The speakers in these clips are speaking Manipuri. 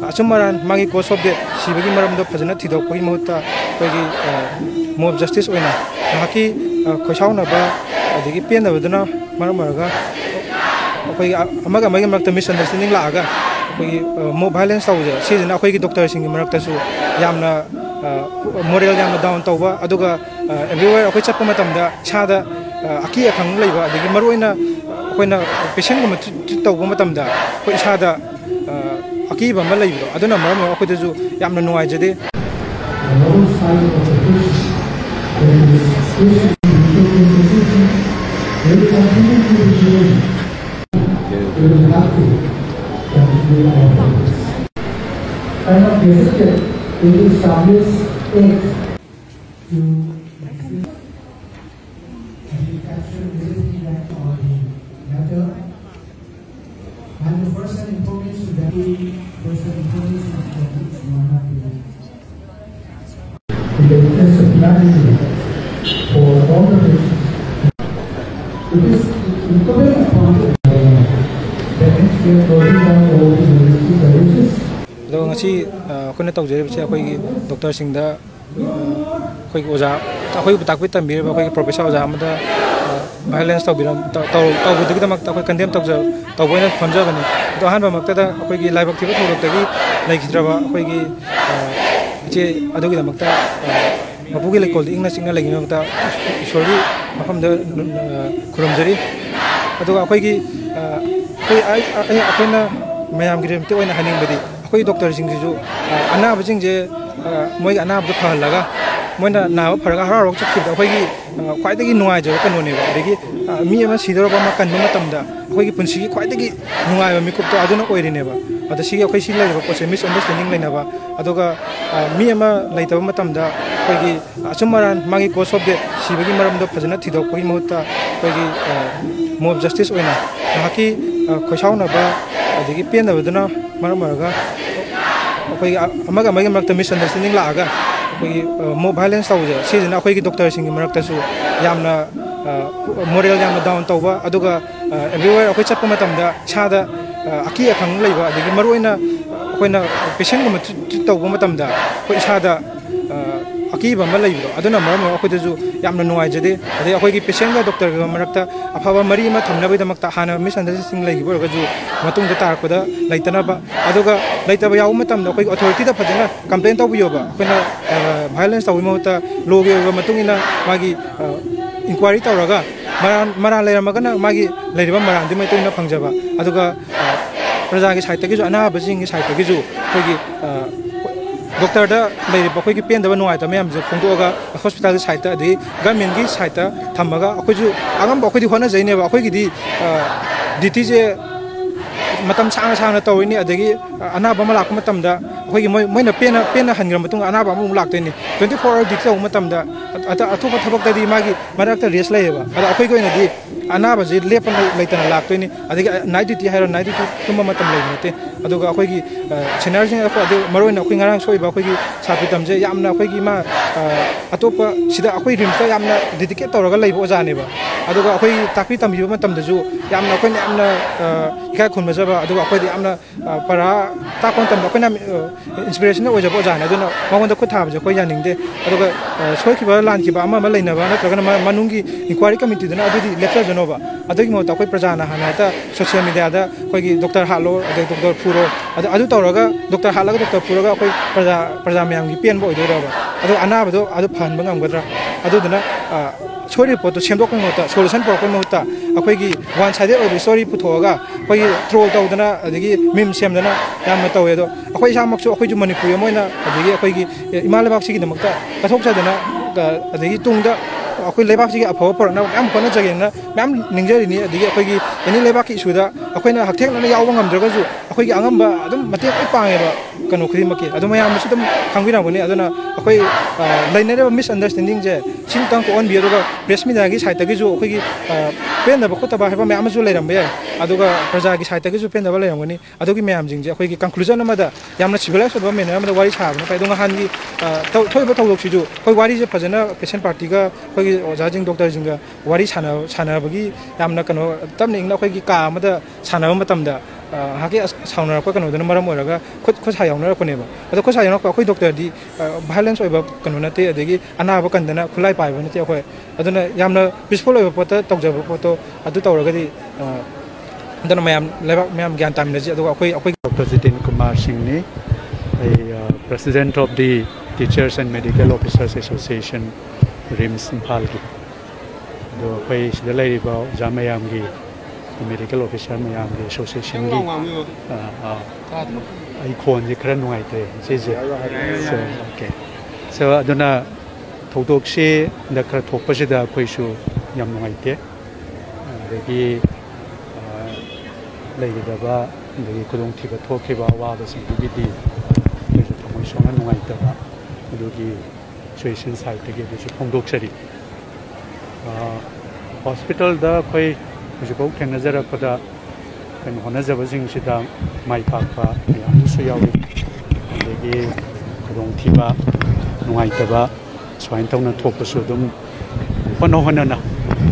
अचुमरान मागी कोस ऑफ डेथ सिबगी मरमदो फजना थिदोकपगी महत्ता अखोगी मोब जस्टिस ओइना हाकी खोसाउनबा अदगी पेनबदना मरमरगा अखोगी अमगा मगे मरक्ता मिसअंडरस्टैंडिंग लागा अखोगी मोब वायलेंस तौजे सिजना अखोगी डॉक्टर सिंग मरक्तासु यामना मोरल यामना डाउन तौबा अदुगा एवरीवेयर अखोई चप्पा मतमदा छादा अकी अखंग लैबा अदगी मरोइना अखोइना पेशेंट गुम ट्रीट तौबा मतमदा अखोई छादा अकीब अमा लैबदो अदुना मरम अखोइदजु यामना नुवाइजदे And the first information that we the test of clarity for all the patients. It is incumbent upon the NCA closing down all the emergency services. So, ngasi kung natawag siya ako yung doktor singda ako yung oza ako yung takbit tambir ako yung professor oza amada violence taw biram taw budu kita mak ako condemn taw boy na khonja bani to han ba mak ta ako gi live activity thorok tagi lai khidra ba ako gi je adu gi mak ta mapu gi lekol ingna singna lagi mak ta ishori mafam da khuram jari adu ako gi ako na mayam gi remte oina haning badi ako doctor sing ju ana ba jing je moi ana ba phal laga moina na pharaga har rok chakhi da ako gi kwai dagi nuai jo ka none ba dagi mi ama sidoro ba makan ba matamda akhoi gi punsi gi kwai dagi nuai ba mi kup to aduna oiri ne ba ada si akhoi si lai ba ko se misunderstanding lai na ba adoga mi ama lai ta ba matamda akhoi gi achumaran magi ko sob de sibagi maram do phajana thidok poi mohta akhoi gi mob justice oina haki khosauna ba adagi pen da baduna maram maraga akhoi amaga magi marakta misunderstanding la aga mob violence तौजे सिजना अखोई डॉक्टर सिंग मरक्तासु यामना मोरल यामना डाउन तौबा अदुगा एवरीवेयर अखोई चप्पा मतमदा छादा अकी अखंग लैबा अदगी मरोइना अखोइना पेशेंट गुम ट्रीट तौबा मतमदा अखोई छादा अकीब अमा लैबदो अदुना मरम अखोइदजु यामना नुवाइजदे अदे अखोइगी पेशेंट गा डॉक्टर गा मरक्ता अफाबा मरी अमा थमनबैदमक्ता हाना मिसअंडरस्टैंडिंग लैगिबो रगजु मतुंगदा तारकदा लैतनाबा अदुगा लैतबा याउ मतमदा अखोइ अथॉरिटी दा फजना complain तौबियोबा अखोइना violence tawi mohta logi oiba matungina magi inquiry tawraga maran leramagana magi leiriba maran di maitoina phangjaba aduga praja gi site gi ju ana bajing gi site gi ju khogi doctor da leiriba khogi pen da nuai ta mayam ju phongdoga hospital gi site adi government gi site thamaga akhoi ju agam ba khoi di hona jaine ba khoi gi di dt je matam sang sang na tawini adagi anaba ma lak matamda akhoi moina pena hangram matung anaba mu lak teni 24 hour dik taw matamda atopa thabak tadi magi marakta rest laiba ada akhoi ko ina di anaba je lepan laitana lak teni adagi night duty hairo night duty tumma matam lainate aduga akhoi gi senior jing akho adu maroina akhoi ngarang soiba akhoi gi sapi tamje yamna akhoi gi ma atopa sida akhoi rimta yamna dedicate tawraga laiba ojane ba aduga akhoi takpi tambiba matamda ju yamna akhoi yamna ikai khun majaba aduga akhoi di yamna para ta kon tam akhoi na inspiration ojaba ojana aduna magonda khut thabje akhoi yaningde aduga soikiba lankiba ama ma lainaba natraga manungi inquiry committee dana adudi lecture janova adugi mo akhoi prajana hanata social media da akhoi gi doctor halo adu doctor puro adu tawraga doctor halaga doctor puroga akhoi praja mayam gi pen bo oidora adu anabado adu phan bangam gadra adu dana sorry poto semdok mota solution porkon mota akhoi gi one sided or sorry puthoga akhoi troll tawdana adigi meme semdana yam tawe do akhoi samaksu akhoi ju manipur moina adigi akhoi gi imalabak sigi damakta kathok sadana adigi tungda akhoi lebak sigi apho porna am khona jagena mam ningjari ni adigi akhoi gi any lebak issue da akhoi na hakthek na yaw ngam draga ju akhoi gi angamba adum mate ai pange ba kanu khri makki adum mayam su dum khangwina bani aduna akhoi lainere misunderstanding je sing tang ko on bi aduga press media gi site gi ju akhoi gi pen da bakota ba heba mayam ju leiram be aduga praja gi site gi ju pen da ba leiram gani adugi mayam jing je akhoi gi conclusion amada yamna civilize ba mena amada wari sabna pai dunga han gi thoi ba thawlok si ju khoi wari je phajana patient party ga khoi gi oja jing doctor jing ga wari sana bagi yamna kano tamne ingna khoi gi ka amada sana matam da ꯍꯥꯀꯤ ꯁꯥꯎꯅꯔꯛꯄ ꯀꯩꯅꯣꯗꯨꯅ ꯃꯔꯝ ꯑꯣꯏꯔꯒ ꯈꯨꯠꯁꯥ ꯌꯥꯎꯅꯔꯛꯄꯅꯦꯕ ꯑꯗꯣ ꯈꯨꯠꯁꯥ ꯌꯥꯎꯅꯔꯛꯄ ꯑꯩꯈꯣꯏ ꯗꯣꯛꯇꯔꯗꯤ ꯚꯥꯏꯂꯦꯟꯁ ꯑꯣꯏꯕ ꯀꯩꯅꯣ ꯅꯠꯇꯦ ꯑꯗꯒꯤ ꯑꯅꯥꯕ ꯀꯟꯗꯅ ꯈꯨꯠꯂꯥꯏ ꯄꯥꯏꯕ ꯅꯠꯇꯦ ꯑꯩꯈꯣꯏ ꯑꯗꯨꯅ ꯌꯥꯝꯅ ꯄꯤꯁꯐꯨꯜ ꯑꯣꯏꯕ ꯄꯣꯠꯇ ꯇꯧꯖꯕ ꯄꯣꯠꯇꯣ ꯑꯗꯨ ꯇꯧꯔꯒꯗꯤ ꯑꯗꯨꯅ ꯃꯌꯥꯝ ꯂꯩꯕꯥꯛ ꯃꯌꯥꯝ ꯒ꯭ꯌꯥꯟ ꯇꯥꯃꯤꯟꯅꯁꯤ ꯑꯗꯨꯒ ꯑꯩꯈꯣꯏ Dr. Jitin Kumar Singhni, President of the Teachers and Medical Officers Association, RIMS Impal ki. Do koi sidalai riba jamayam gi medical officer mayam gi association gi. Ai khon ji khran nuai te je so okay. So aduna thodok se da khra thokpa se da koi su yam nuai te. Dagi leidaba dagi kudong thiba thokhiba wa ba sing gi di koi thomoi sona nuai ta ba adugi situation side te gi su phongdok sari hospital da koi jibok thenajara pada kan honajaba jing sida mai pakpa yam su yawi dagi kudong thiba nuai ta ba swain tawna thokpa su dum hona na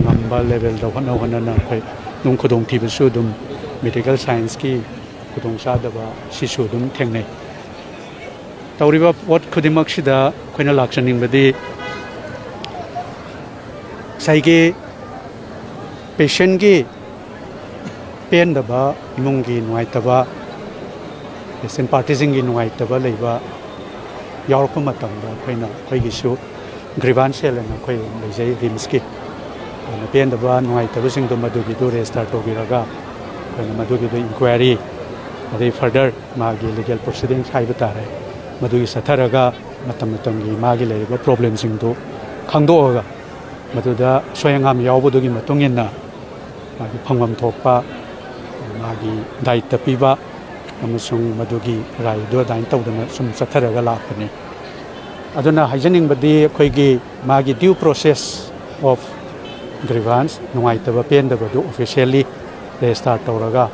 ngamba level da hona na koi nung kudong thiba su dum medical science ki kudong sadaba sisu dum thengnai tawriba what khudimak sida khoina lakchaning badi saige patient ki pen daba imung gi nuai taba patient partition gi nuai taba leiba yaurpa matam da khoina khoi gi su grievance sel na khoi leijai rims ki na pen daba nuai taba sing do madu gi do restart to gi raga khoina madu gi do inquiry adai further magi legal proceedings haiba tare madu gi satharaga matam gi magi leiba problem sing do khangdo ga madu da soyangam yawbu gi matungin na magi phangwam thokpa magi daita piba amasung madu gi rai do dain tawdana sum satharaga lakani aduna haijaning badi khoi gi magi due process of grievance nungai taba pen da badu officially they start tawraga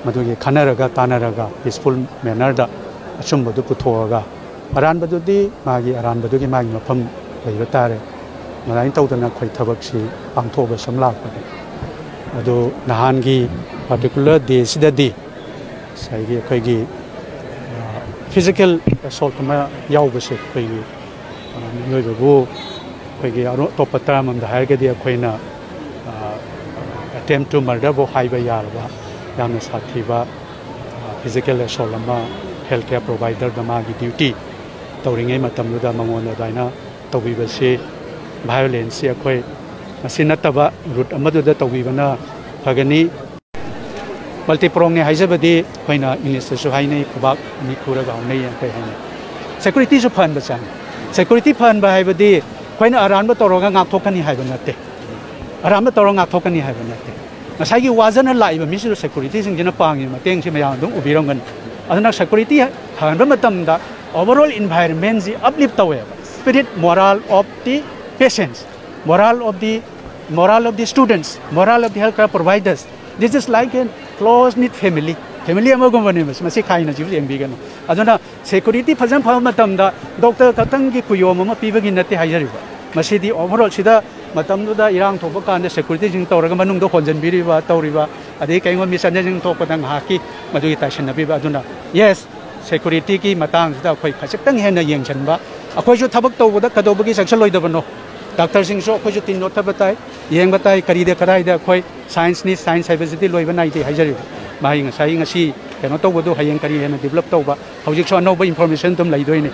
madu gi khanaraga tanaraga peaceful manner da asum badu puthoga aran badu di magi aran badu gi magi mafam leiba tare malain tawdana khoi thabak si pangthoba samlak pade adu nahan gi particular day sidadi sai gi khoi gi physical assault ma yawba se khoi gi noi bu khoi gi aro topatra mam da hair ga di khoina attempt to murder bo haiba yarba yamna sathiba physical assault ma healthcare provider da ma gi duty tawringai matam da mangona daina tawbiba se violence akhoi asinataba root amadu da tawbibana phagani multiprong ne haijabadi khoina english su hainai khubak ni khuraga nei kai hainai security su phan ba chan security phan ba haibadi khoina aran ba toroga ngak thokani haiba natte aran ba toroga ngak thokani haiba natte ngasai gi wajana laiba misu security sing jina pangi mateng si mayang dum ubirongan adana security phan ba matam da overall environment ji uplift tawe spirit moral of the patients moral of the students moral of the healthcare providers this is like a close knit family amagum bane masi khaina ji engbi gano aduna security phajam pham matam da doctor katang gi kuyom ma pibagi nate haijariba masi di overall sida matam da irang thoba kan security jing tawraga manung do honjan biriba tawriba ade kaingo mission jing thok padang haki madu gi taishan nabiba aduna yes security ki matang da khoi khachitang hena yengchanba akhoi ju thabak tawda kadobagi section loidabano doctor sing so khoi ju tin not batai yeng batai kari de karai da khoi science ni science university loiba nai de haijariba mai ngasai ngasi keno tawbodu hayeng kari hena develop tawba hojik so no information tum laidoi ni